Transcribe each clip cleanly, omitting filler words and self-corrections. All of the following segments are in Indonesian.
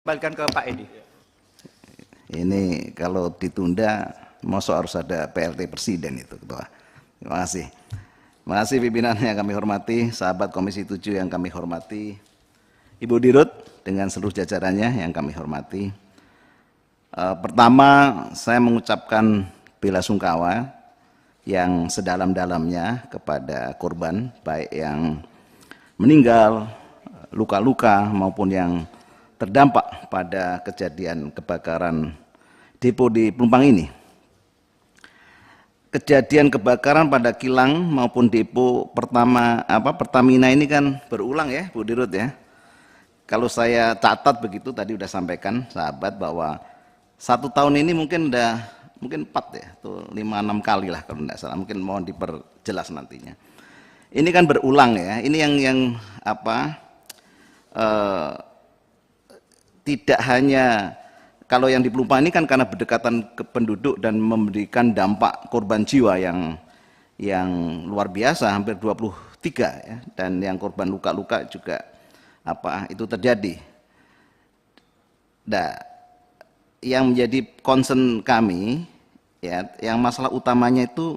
Kembalikan ke Pak Edi. Ini kalau ditunda, masa harus ada PLT Presiden itu, Ketua. Terima kasih. Terima kasih pimpinan yang kami hormati, sahabat Komisi 7 yang kami hormati, Ibu Dirut dengan seluruh jajarannya yang kami hormati. Pertama, saya mengucapkan bela sungkawa yang sedalam-dalamnya kepada korban, baik yang meninggal, luka-luka maupun yang terdampak pada kejadian kebakaran depo di Pelumpang ini. Kejadian kebakaran pada kilang maupun depo Pertamina ini kan berulang ya, Bu Dirut ya. Kalau saya catat begitu tadi udah sampaikan sahabat bahwa 1 tahun ini mungkin 4 ya, tuh 5-6 kali lah kalau tidak salah. Mungkin mohon diperjelas nantinya. Ini kan berulang ya. Ini yang tidak hanya kalau yang di Pelumpang ini kan karena berdekatan ke penduduk dan memberikan dampak korban jiwa yang luar biasa, hampir 23 ya, dan yang korban luka-luka juga itu terjadi. Nah, yang menjadi concern kami ya, yang masalah utamanya itu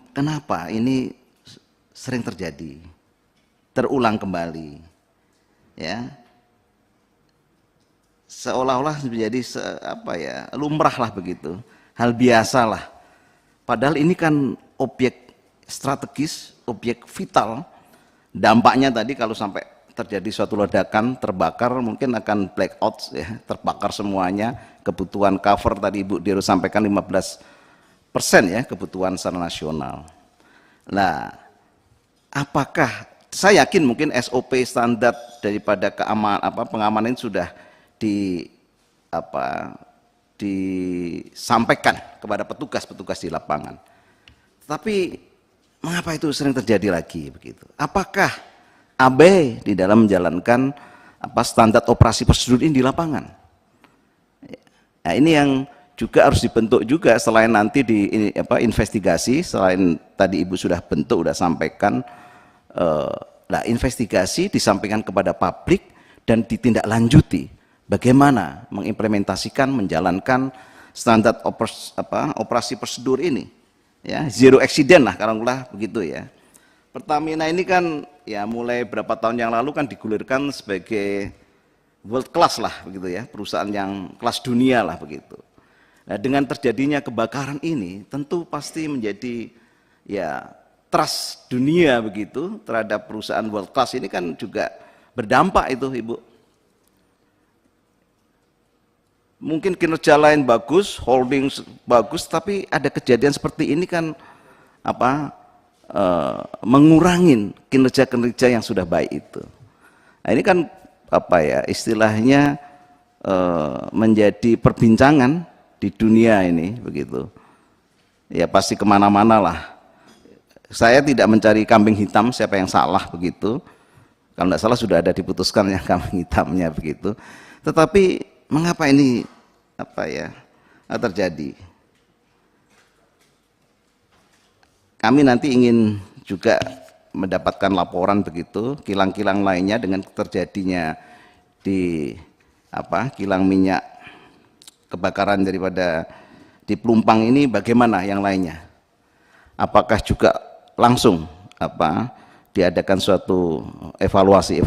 kenapa ini sering terjadi, terulang kembali ya. Seolah-olah menjadi lumrah lah begitu, hal biasa lah. Padahal ini kan objek strategis, objek vital. Dampaknya tadi kalau sampai terjadi suatu ledakan, terbakar, mungkin akan blackout ya, terbakar semuanya. Kebutuhan cover tadi Ibu Dirut sampaikan 15% ya kebutuhan secara nasional. Nah, apakah saya yakin mungkin SOP standar daripada pengamanan sudah disampaikan kepada petugas-petugas di lapangan. Tapi mengapa itu sering terjadi lagi begitu? Apakah abai di dalam menjalankan standar operasi prosedur ini di lapangan? Nah, ini yang juga harus dibentuk juga selain nanti investigasi, selain tadi Ibu sudah bentuk, sudah sampaikan, investigasi disampaikan kepada publik dan ditindaklanjuti. Bagaimana mengimplementasikan, menjalankan standar operasi prosedur ini, ya, zero accident lah kalau begitu ya. Pertamina ini kan ya mulai berapa tahun yang lalu kan digulirkan sebagai world class lah begitu ya, perusahaan yang kelas dunia lah begitu. Nah, dengan terjadinya kebakaran ini tentu pasti menjadi ya trust dunia begitu terhadap perusahaan world class ini kan juga berdampak itu Ibu. Mungkin kinerja lain bagus, holding bagus, tapi ada kejadian seperti ini kan mengurangi kinerja-kinerja yang sudah baik itu. Nah, ini kan istilahnya menjadi perbincangan di dunia ini begitu. Ya pasti kemana-mana lah. Saya tidak mencari kambing hitam siapa yang salah begitu. Kalau tidak salah sudah ada diputuskan yang kambing hitamnya begitu. Tetapi mengapa ini terjadi? Kami nanti ingin juga mendapatkan laporan begitu kilang-kilang lainnya dengan terjadinya di kilang minyak kebakaran daripada di Pelumpang ini, bagaimana yang lainnya? Apakah juga langsung diadakan suatu evaluasi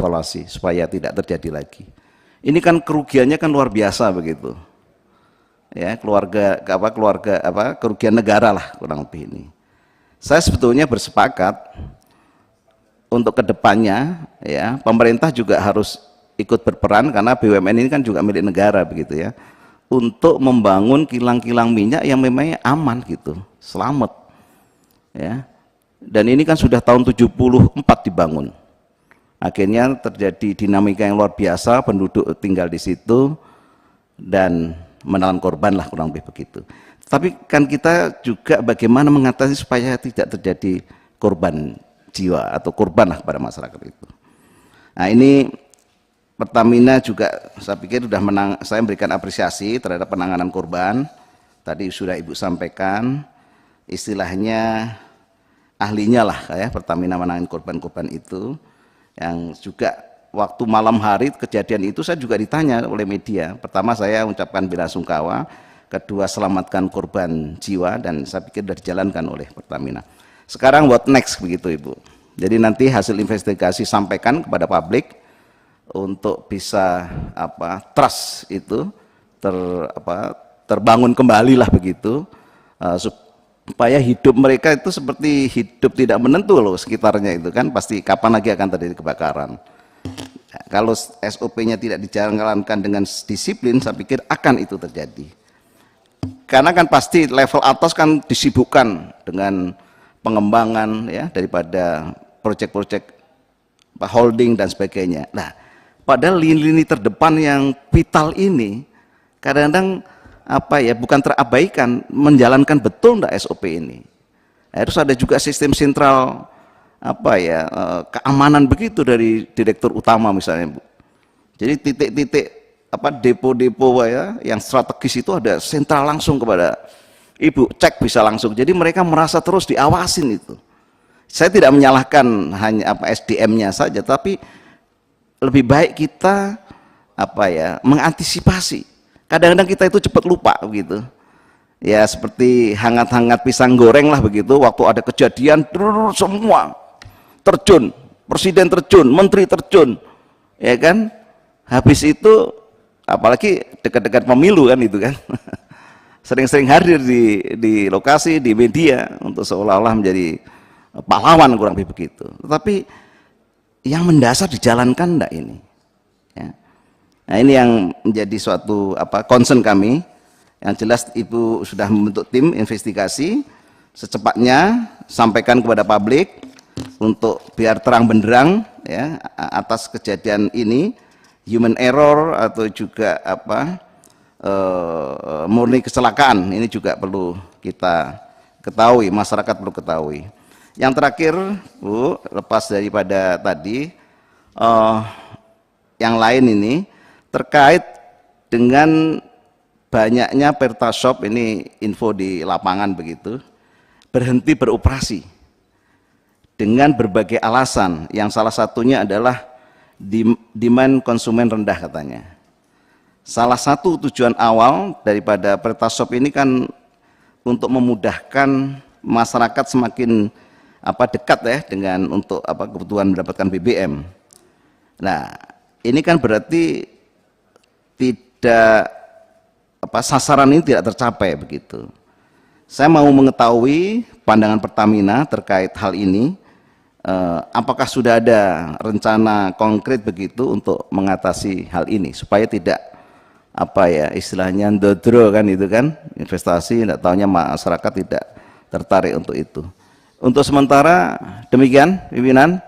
supaya tidak terjadi lagi? Ini kan kerugiannya kan luar biasa begitu, ya, kerugian negara lah kurang lebih ini. Saya sebetulnya bersepakat untuk kedepannya, ya, pemerintah juga harus ikut berperan karena BUMN ini kan juga milik negara begitu ya, untuk membangun kilang-kilang minyak yang memang aman gitu, selamat, ya. Dan ini kan sudah tahun 74 dibangun. Akhirnya terjadi dinamika yang luar biasa, penduduk tinggal di situ dan menelan korban lah kurang lebih begitu. Tapi kan kita juga bagaimana mengatasi supaya tidak terjadi korban jiwa atau korban lah pada masyarakat itu. Nah, ini Pertamina juga saya pikir sudah saya memberikan apresiasi terhadap penanganan korban. Tadi sudah Ibu sampaikan, istilahnya ahlinya lah ya Pertamina menangani korban-korban itu, yang juga waktu malam hari kejadian itu saya juga ditanya oleh media. Pertama saya ucapkan belasungkawa, kedua selamatkan korban jiwa, dan saya pikir sudah dijalankan oleh Pertamina. Sekarang what next begitu Ibu. Jadi nanti hasil investigasi sampaikan kepada publik untuk bisa trust itu terbangun kembali lah begitu, supaya hidup mereka itu seperti hidup tidak menentu loh sekitarnya itu kan, pasti kapan lagi akan terjadi kebakaran. Nah, kalau SOP-nya tidak dijalankan dengan disiplin, saya pikir akan itu terjadi. Karena kan pasti level atas kan disibukkan dengan pengembangan ya daripada proyek-proyek holding dan sebagainya. Nah, padahal lini-lini terdepan yang vital ini kadang-kadang bukan terabaikan, menjalankan betul enggak SOP ini. Harus ada juga sistem sentral keamanan begitu dari direktur utama misalnya, Bu. Jadi titik-titik depo-depo yang strategis itu ada sentral langsung kepada Ibu, cek bisa langsung. Jadi mereka merasa terus diawasin itu. Saya tidak menyalahkan hanya SDM-nya saja, tapi lebih baik kita mengantisipasi. Kadang-kadang kita itu cepat lupa begitu. Ya seperti hangat-hangat pisang goreng lah begitu, waktu ada kejadian semua terjun, presiden terjun, menteri terjun. Ya kan? Habis itu apalagi dekat-dekat pemilu kan itu kan. Sering-sering hadir di lokasi, di media untuk seolah-olah menjadi pahlawan, kurang lebih begitu. Tetapi yang mendasar dijalankan enggak ini? Ya. Nah ini yang menjadi suatu concern kami. Yang jelas Ibu sudah membentuk tim investigasi, secepatnya sampaikan kepada publik untuk biar terang benderang ya atas kejadian ini, human error atau juga murni kecelakaan, ini juga perlu kita ketahui, masyarakat perlu ketahui. Yang terakhir Bu, lepas daripada tadi yang lain ini terkait dengan banyaknya Pertashop, ini info di lapangan begitu, berhenti beroperasi dengan berbagai alasan, yang salah satunya adalah demand konsumen rendah katanya. Salah satu tujuan awal daripada Pertashop ini kan untuk memudahkan masyarakat semakin dekat ya dengan untuk kebutuhan mendapatkan BBM. Nah, ini kan berarti tidak sasaran ini tidak tercapai begitu. Saya mau mengetahui pandangan Pertamina terkait hal ini. Apakah sudah ada rencana konkret begitu untuk mengatasi hal ini supaya tidak istilahnya ndodro kan itu kan, investasi, tidak tahunya masyarakat tidak tertarik untuk itu. Untuk sementara demikian pimpinan,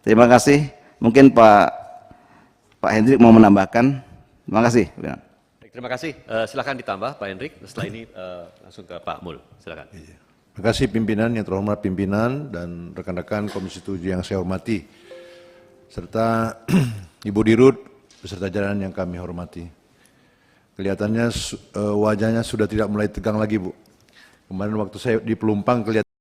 terima kasih. Mungkin Pak Hendrik mau menambahkan. Terima kasih pimpinan. Terima kasih. Silakan ditambah Pak Hendrik. Setelah ini langsung ke Pak Mul. Silakan. Terima kasih pimpinan, yang terhormat pimpinan dan rekan-rekan Komisi 7 yang saya hormati, serta Ibu Dirut beserta jajaran yang kami hormati. Kelihatannya wajahnya sudah tidak mulai tegang lagi, Bu. Kemarin waktu saya di Pelumpang kelihatan